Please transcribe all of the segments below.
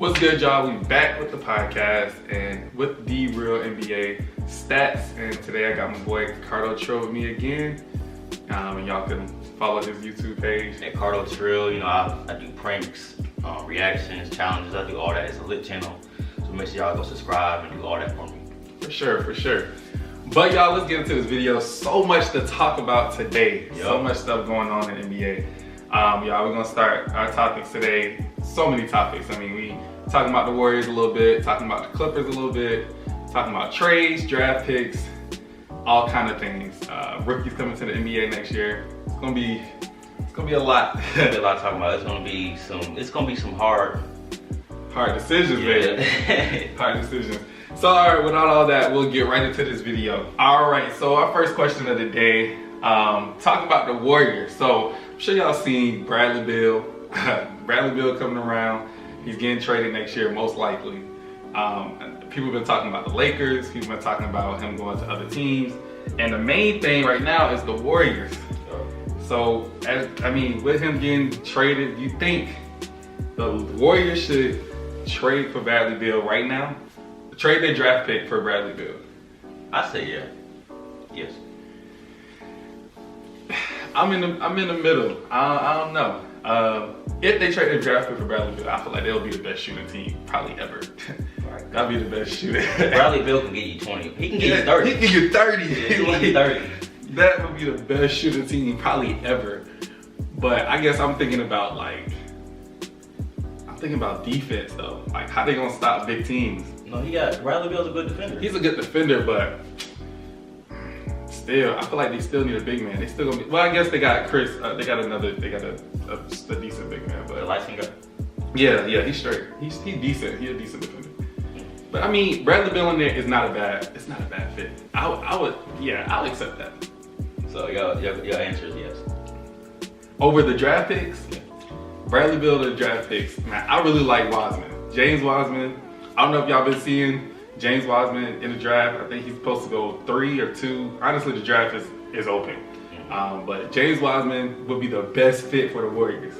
What's good, y'all? We back with the podcast and with the real NBA stats. And today I got my boy Cardo Trill with me again. And y'all can follow his YouTube page. At Cardo Trill, you know, I do pranks, reactions, challenges. I do all that. It's a lit channel. So make sure y'all go subscribe and do all that for me. For sure. But y'all, let's get into this video. So much to talk about today. Yep. So much stuff going on in NBA. Y'all, we're gonna start our topics today. So many topics. I mean, we talking about the Warriors a little bit, talking about the Clippers a little bit, talking about trades, draft picks, all kind of things. Rookies coming to the NBA next year. It's gonna be a lot. It's gonna be a lot to talk about. It's gonna be some hard decisions, man. Hard decisions. So, all right, without all that, we'll get right into this video. All right, so our first question of the day, talk about the Warriors. So, I'm sure y'all seen Bradley Beal. Bradley Beal coming around. He's getting traded next year, most likely. People have been talking about the Lakers. People have been talking about him going to other teams. And the main thing right now is the Warriors. So, with him getting traded, do you think the Warriors should trade for Bradley Beal right now? Trade their draft pick for Bradley Beal? I say yeah. Yes. I'm in the middle. I don't know. If they trade their draft pick for Bradley Beal, I feel like they'll be the best shooting team probably ever. That'll be the best shooter. Bradley Beal can get you 20. He can get you 30. He can get 30. Yeah, he can get 30. That would be the best shooting team probably ever. But I guess I'm thinking about defense though. Like, how they gonna stop big teams? No, Bradley Beal's a good defender. He's a good defender, but still, I feel like they still need a big man. They still gonna be. Well, I guess they got Chris. They got a decent big man, but the light skin guy. Yeah, he's straight. He's decent. He's a decent defender. But I mean, Bradley Beal in there is not a bad fit. I would accept that. So your answer is yes. Over the draft picks, Yeah. Bradley Beal to the draft picks. Man, I really like Wiseman. James Wiseman. I don't know if y'all been seeing James Wiseman in the draft. I think he's supposed to go 3 or 2. Honestly, the draft is open. But James Wiseman would be the best fit for the Warriors.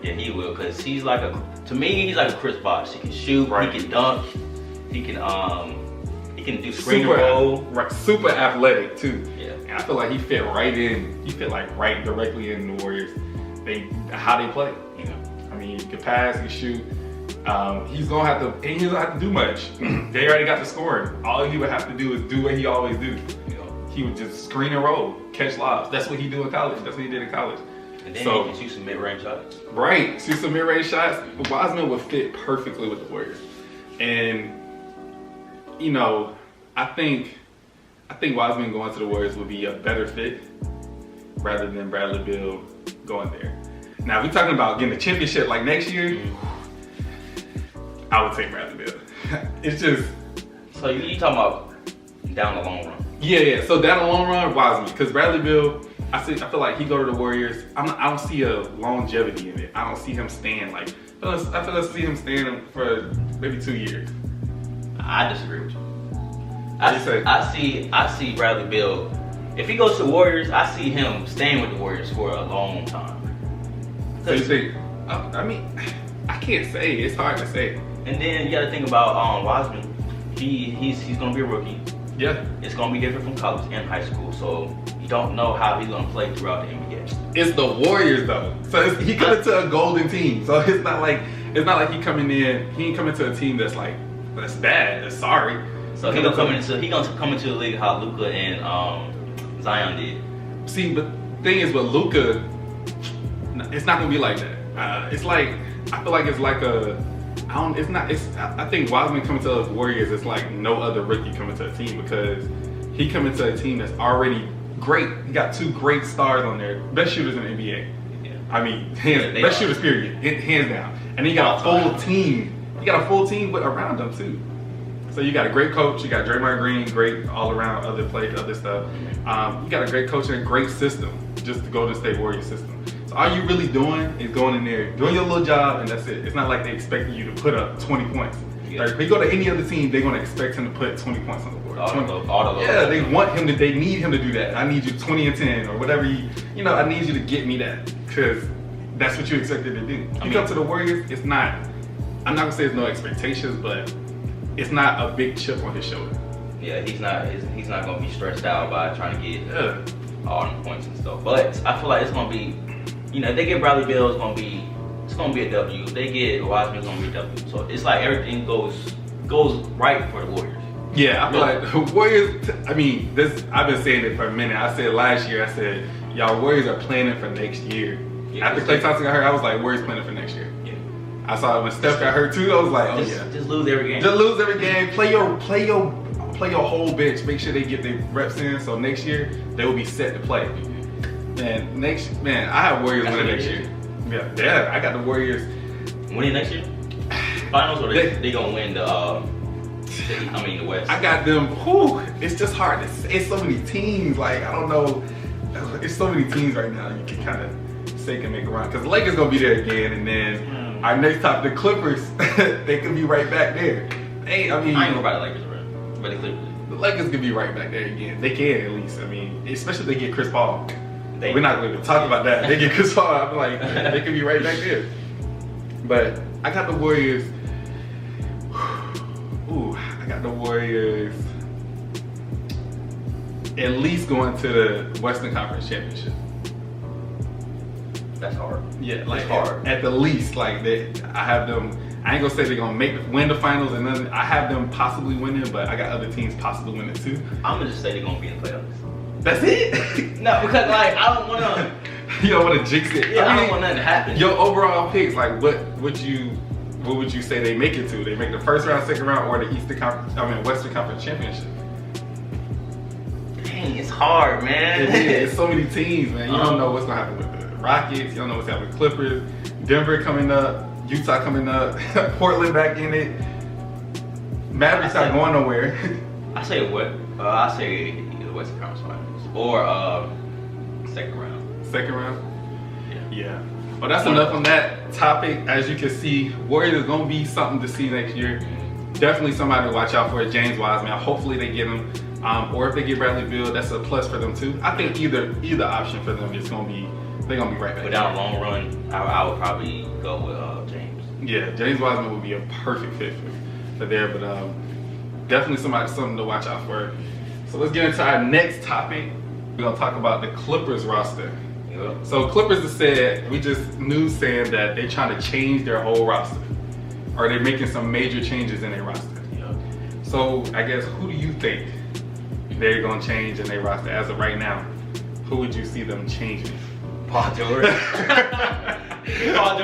Yeah, he will, because he's like a Chris Bosh. He can shoot, right. He can dunk, he can do screen and roll. Right, super athletic too. Yeah. And I feel like he fit right in. He fit like right directly in the Warriors. How they play. Yeah. I mean, he can pass, he can shoot. He doesn't have to do much. They already got the scoring. All he would have to do is do what he always do. You know, he would just screen and roll, catch lobs. That's what he do in college. That's what he did in college. And then he can shoot some mid-range shots. Right, shoot some mid-range shots. Wiseman would fit perfectly with the Warriors. And you know, I think Wiseman going to the Warriors would be a better fit rather than Bradley Beal going there. Now, if we're talking about getting a championship like next year, I would take Bradley Beal. It's just. So you talking about down the long run? Yeah. So down the long run, Wiseman, because Bradley Beal, I feel like he go to the Warriors. I don't see a longevity in it. I don't see him staying like. I feel like see him staying for maybe 2 years. I disagree with you. I see Bradley Beal. If he goes to the Warriors, I see him staying with the Warriors for a long time. So you think? I mean, I can't say. It's hard to say. And then you got to think about Wiseman. He's gonna be a rookie. Yeah. It's gonna be different from college and high school, so you don't know how he's gonna play throughout the NBA. It's the Warriors though, so he coming to a golden team. So it's not like he coming in. He ain't coming to a team that's bad. That's sorry. So he gonna come into the league how Luka and Zion did. See, but the thing is with Luka, it's not gonna be like that. It's like I feel like it's like a. I think Wiseman coming to the Warriors is like no other rookie coming to a team, because he coming to a team that's already great. He got 2 great stars on there, best shooters in the NBA. Yeah. I mean, best shooters period, hands down. And he got a full team. He got a full team around them too. So you got a great coach. You got Draymond Green, great all around other plays, other stuff. You got a great coach and a great system, just the Golden State Warriors system. So all you really doing is going in there, doing your little job, and that's it. It's not like they expecting you to put up 20 points. Yeah. Like, if you go to any other team, they're going to expect him to put 20 points on the board. They want him to. They need him to do that. I need you 20 and 10 or whatever. I need you to get me that, because that's what you expected to do. You come to the Warriors, it's not I'm not gonna say there's no expectations, but it's not a big chip on his shoulder. Yeah, he's not gonna be stressed out by trying to get all the points and stuff. But I feel like it's gonna be, you know, if they get Bradley Beal, it's gonna be a W. If they get Wiseman, it's gonna be a W. So it's like everything goes right for the Warriors. Yeah, I feel like the Warriors. I mean, I've been saying it for a minute. I said last year, I said y'all Warriors are planning for next year. Yeah, after Klay Thompson got hurt, I was like, Warriors planning for next year. Yeah. I saw it when Steph got hurt too. I was like, just lose every game. Just lose every game. Play your whole bench. Make sure they get their reps in. So next year they will be set to play. And I have Warriors winning next year. Yeah, I got the Warriors winning next year. Finals, or they gonna win the West. I got them. Whew, it's just hard to say. It's so many teams. Like, I don't know. It's so many teams right now. You can kind of say can make a run because the Lakers gonna be there again, and then our next top, the Clippers, they could be right back there. Hey, I mean, I ain't gonna buy the Lakers, bro. But the Clippers. The Lakers could be right back there again. They can at least. I mean, especially if they get Chris Paul. We're not going to talk about that. They get Chris Paul. I'm like, they could be right back there. But I got the Warriors. Ooh, I got the Warriors at least going to the Western Conference Championship. That's hard. Yeah, like hard. At the least, like I have them. I ain't gonna say they're gonna win the finals, and then I have them possibly winning, but I got other teams possibly winning too. I'm gonna just say they're gonna be in the playoffs. That's it? No, because like I don't wanna. You don't wanna jinx it. Yeah, I don't want nothing to happen. Your overall picks, like what would you say they make it to? They make the first round, second round, or the Western Conference Championship? Dang, it's hard, man. It's so many teams, man. You don't know what's gonna happen with the Rockets. You don't know what's happening with Clippers. Denver coming up. Utah coming up. Portland back in it. Mavericks not going nowhere. I say what? I say either Western Conference Finals or second round. Second round? Yeah. Well, that's enough on that topic. As you can see, Warriors is gonna be something to see next year. Definitely somebody to watch out for. James Wiseman. Hopefully they get him. Or if they get Bradley Beal, that's a plus for them too. I think either option for them is gonna be right back. Without a long run, I would probably go with James. Yeah, James Wiseman would be a perfect fit for there, but definitely something to watch out for. So let's get into our next topic. We're gonna talk about the Clippers roster. Yep. So Clippers have said, we just news saying that they're trying to change their whole roster, or they're making some major changes in their roster. Yep. So I guess who do you think they're gonna change in their roster as of right now? Who would you see them changing? Paul George. Paul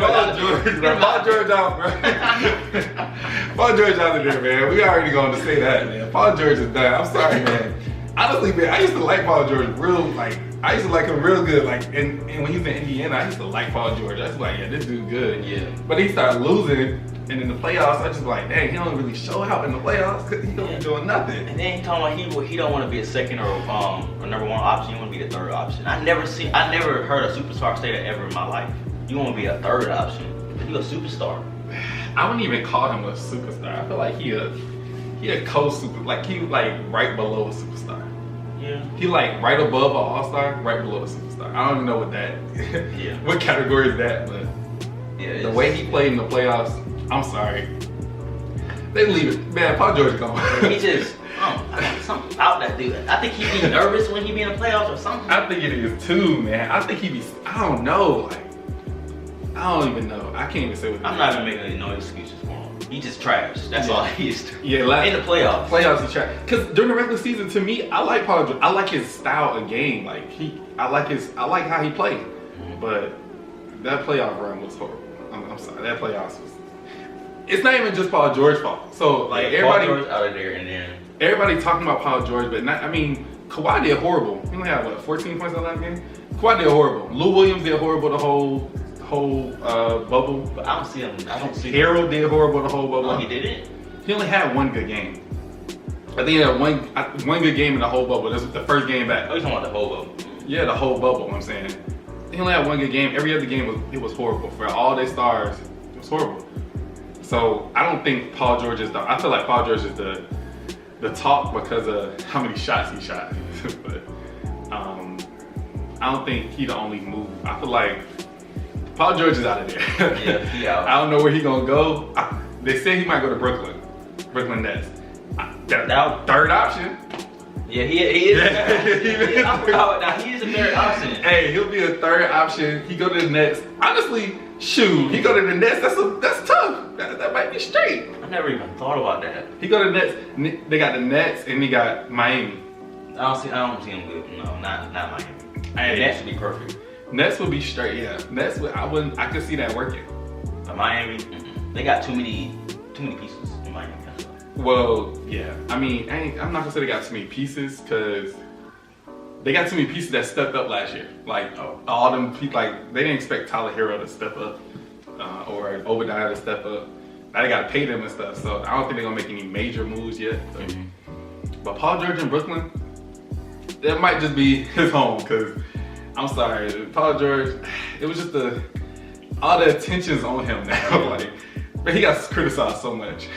George out, bro. Paul George out of there, man. We already going to say that, man. Paul George is done. I'm sorry, man. Honestly, man, I used to like Paul George I used to like him real good. Like, and when he was in Indiana, I used to like Paul George. I was like, yeah, this dude good. Yeah. But he started losing, and in the playoffs, I just like, dang, he don't really show out in the playoffs because he don't be doing nothing. And then he talking about he don't want to be a second or a number one option. He want to be the third option. I never heard a superstar say that ever in my life. You want to be a third option. You a superstar. I wouldn't even call him a superstar. I feel like he a co-super, like he right below a superstar. Yeah. He like right above an all-star, right below a superstar. I don't even know what what category is that, but yeah, the way he played in the playoffs, I'm sorry. They leave it. Man, Paul George is gone. He just, something about that dude. I think he be nervous when he be in the playoffs or something. I think it is too, man. I think I don't know. Like, I don't even know. I can't even say what I'm not even making no excuses for him. He just trash. That's all he is. Yeah, in the playoffs. Playoffs, he trash. Because during the regular season, to me, I like Paul George. I like his style of game. Like I like how he played. Mm-hmm. But that playoff run was horrible. I'm sorry. That playoffs was. It's not even just Paul George's fault. So like everybody Paul George out of there, and then everybody talking about Paul George, but not. I mean, Kawhi did horrible. He only had 14 points in the last game. Kawhi did horrible. Lou Williams did horrible the whole bubble. But I don't see him. Harold did horrible the whole bubble. No, he didn't. He only had one good game. I think he had one good game in the whole bubble. This was the first game back. Oh, you're talking about the whole bubble? Yeah, the whole bubble. I'm saying he only had one good game. Every other game was horrible for all their stars. It was horrible. So I don't think Paul George is I feel like Paul George is the talk because of how many shots he shot. But I don't think he the only move. I feel like Paul George is out of there. Yeah, he out. I don't know where he gonna go. They said he might go to Brooklyn Nets. That third option. Yeah, he is. I forgot. Now he is a third option. Hey, he'll be a third option. He go to the Nets. Honestly, shoot, he go to the Nets. That's tough. That might be straight. I never even thought about that. He go to the Nets. They got the Nets and they got Miami. I don't see him good. No, not Miami. Nets would be perfect. Nets would be straight. Yeah, Nets would. I could see that working. But Miami, they got too many pieces in Miami. Well, yeah. I mean, I'm not gonna say they got too many pieces because they got too many pieces that stepped up last year. Like all them people, like they didn't expect Tyler Hero to step up or Obadiah to step up. Now they gotta pay them and stuff. So I don't think they're gonna make any major moves yet. But Paul George in Brooklyn, that might just be his home. Cause I'm sorry, Paul George, it was just all the attention's on him now. Like, but he got criticized so much.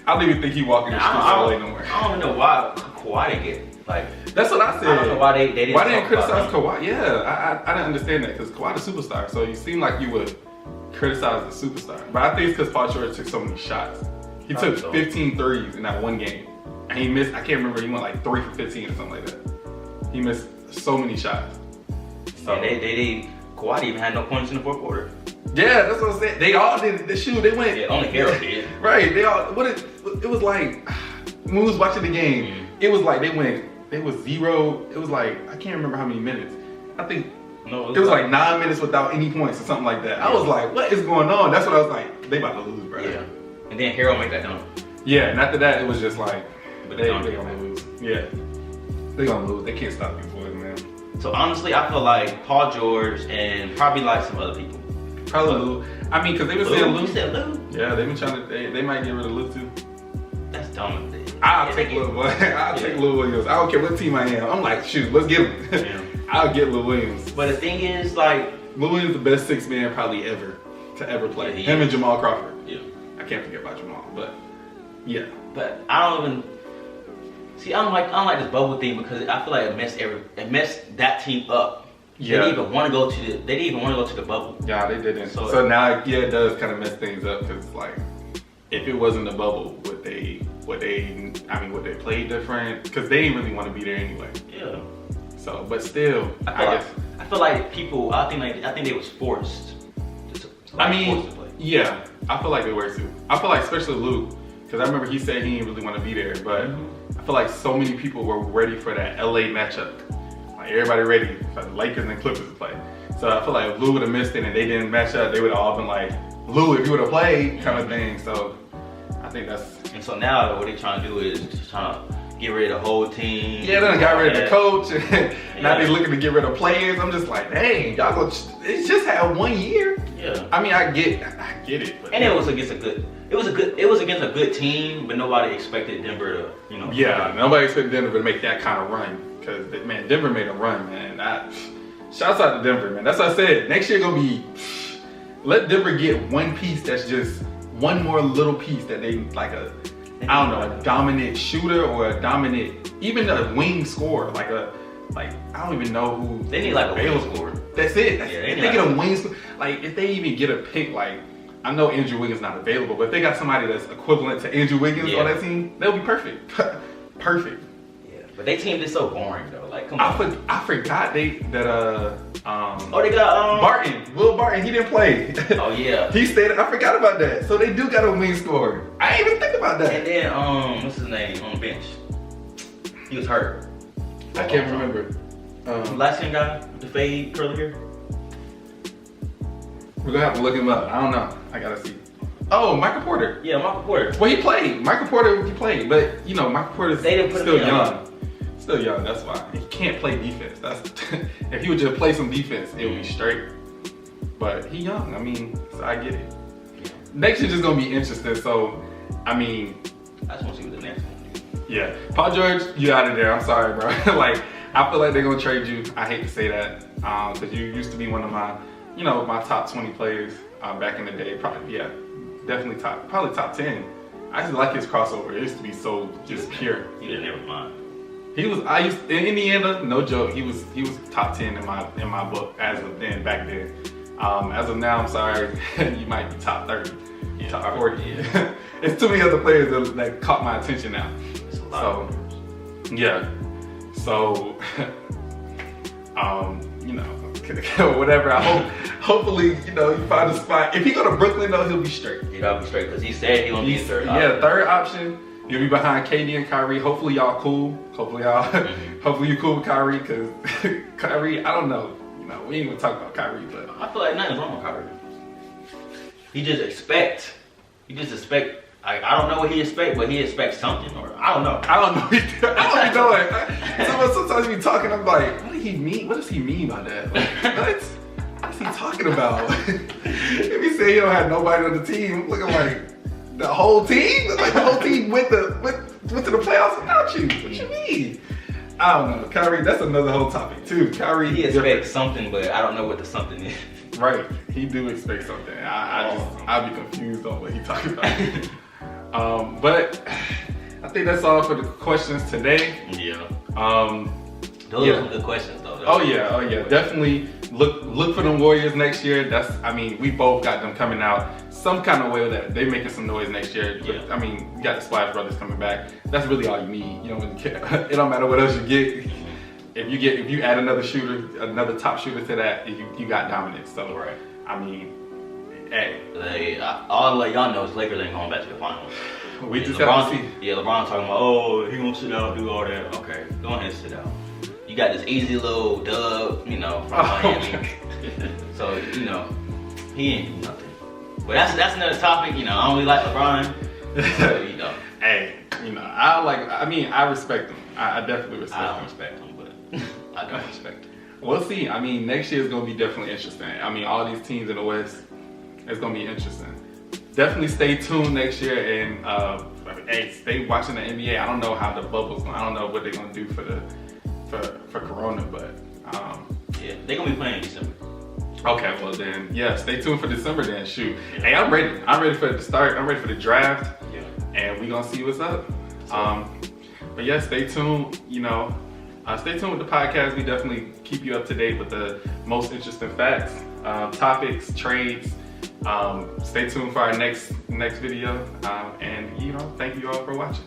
I don't even think he walking the streets of LA no more. I don't even know why Kawhi didn't get like. That's what I said. I don't know why they didn't. Why didn't criticize Kawhi? Yeah, I didn't understand that because Kawhi the superstar. So you seem like you would criticize the superstar. But I think it's because Paul George took so many shots. He took 15 threes in that one game, and he missed. I can't remember. He went like 3 for 15 or something like that. He missed so many shots. So they Kawhi even had no points in the fourth quarter. Yeah, that's what I'm saying. They all did. They went. Yeah, only Hero did. Right. They all. It was like when we was watching the game. It was like they was 0. It was like I can't remember how many minutes. I think it was like 9 minutes without any points or something like that. I was like, what is going on? That's what I was like. They about to lose, bro. Yeah. And then Hero made that dunk. Yeah. And after that, it was just like, they gonna lose. Yeah. They gonna lose. They can't stop these boys, man. So honestly, I feel like Paul George and probably like some other people. Probably Lou. I mean, because they were saying Lou. You said Lou? Yeah, they've been trying to. They might get rid of Lou too. That's dumb. I'll take Lou. I'll take Lou Williams. I don't care what team I am. I'm like, shoot, let's get him. Yeah. I'll get Lou Williams. But the thing is, like, Lou Williams is the best 6 man probably ever to ever play. Yeah, him and Jamal Crawford. Yeah. I can't forget about Jamal, but yeah. But I don't even see. I don't like this bubble thing because I feel like it messed that team up. Yeah. They didn't even want to go to the bubble. Yeah, they didn't. So now, yeah, it does kind of mess things up because, like, if it wasn't a bubble, would they play different? Because they didn't really want to be there anyway. Yeah. So, but still, I feel like people. I think they was forced. Forced to play. Yeah, I feel like they were too. I feel like especially Luke, because I remember he said he didn't really want to be there, but I feel like so many people were ready for that LA matchup. Everybody ready for the Lakers and Clippers to play. So I feel like if Lou would have missed it and they didn't match up, they would have all been like, Lou, if you would have played, kind of thing. So I think that's. And so now what they're trying to do is just trying to get rid of the whole team. Yeah, they got rid of the coach. Now they're looking to get rid of players. I'm just like, dang, y'all go. It's just had 1 year. Yeah. I mean, I get it. But and it was against a good team, but nobody expected Denver to, Yeah, nobody expected Denver to make that kind of run. Because, man, Denver made a run, man. Shouts out to Denver, man. That's what I said. Next year gonna be, let Denver get one piece that's just one more little piece that they, like a dominant shooter or a dominant, even a wing scorer, I don't even know who. They need like a wing scorer. That's it. If they get a wing scorer, like if they even get a pick, like, I know Andrew Wiggins not available, but if they got somebody that's equivalent to Andrew Wiggins on that team, they'll be perfect. Perfect. But their team is so boring though. Like, come on. I forgot they got Barton. Will Barton, he didn't play. Oh yeah. He stayed. I forgot about that. So they do got a wing scorer. I didn't even think about that. And then what's his name on the bench? He was hurt. I can't remember. Last year guy with the fade curly hair. We're gonna have to look him up. I don't know. I gotta see. Oh, Michael Porter. Yeah, Michael Porter. Well, he played. Michael Porter, he played, but Michael Porter's still young. Still young. That's why he can't play defense. That's if he would just play some defense, it would be straight. But he young. I mean, so I get it. Next year's just gonna be interesting. So, I mean, I just want to see what the next one do. Yeah, Paul George, you out of there. I'm sorry, bro. Like, I feel like they're gonna trade you. I hate to say that, because you used to be one of my, my top 20 players back in the day. Probably, yeah, definitely probably top 10. I just like his crossover. It used to be so just pure. He didn't ever mind. In Indiana, no joke. He was top 10 in my book as of then, back then. As of now, I'm sorry, you might be top 30. Yeah, top 40. Yeah. It's too many other players that caught my attention now. It's a lot. So, yeah. So, you know, whatever. Hopefully, you know, you find a spot. If he go to Brooklyn, though, he'll be straight. He'll be straight because he said he gonna be a third option. option. Third option. You'll be behind KD and Kyrie. Hopefully, y'all cool. Hopefully, hopefully you cool with Kyrie, because Kyrie, I don't know. You know, we ain't gonna talk about Kyrie, but I feel like nothing's wrong with Kyrie. He just expect. I don't know what he expect, but he expects something, or I don't know. I don't know. I don't know it. Sometimes we talking, I'm like, what did he mean? What does he mean by that? Like, what is he talking about? If he say he don't have nobody on the team, looking like the whole team, like the whole team went to the playoffs without you. What you mean? I don't know. Kyrie, that's another whole topic too. Kyrie, he expects something, but I don't know what the something is. Right, he do expect something. I'll be confused on what he talking about. But I think that's all for the questions today. Yeah. Those are some good questions though. Oh yeah. Definitely look for them Warriors next year. I mean, we both got them coming out some kind of way that they making some noise next year. Yeah. I mean, you got the Splash Brothers coming back. That's really all you need. You don't really care. It don't matter what else you get. If you add another shooter, another top shooter to that, you got dominance. So right. I mean, hey. All I let y'all know is Lakers ain't going back to the finals. We just got to see. Yeah, LeBron talking about, oh, he gonna sit down, do all that. Okay, go ahead and sit down. You got this easy little dub, you know, from Miami. So, you know, he ain't do nothing. But that's another topic, you know, I only like LeBron. So, you know. Hey, you know, I respect him. I definitely respect him. I don't respect him, but I don't respect him. We'll see. I mean, next year is going to be definitely interesting. I mean, all these teams in the West, it's going to be interesting. Definitely stay tuned next year and hey, stay watching the NBA. I don't know how the bubble's going. I don't know what they're going to do for Corona, but yeah, they're going to be playing in December. Okay, well then, yeah, stay tuned for December then. Shoot. Yeah. Hey, I'm ready. I'm ready for the start. I'm ready for the draft. Yeah. And we're going to see what's up. But yeah, stay tuned. You know, stay tuned with the podcast. We definitely keep you up to date with the most interesting facts, topics, trades. Stay tuned for our next video. And you know, thank you all for watching.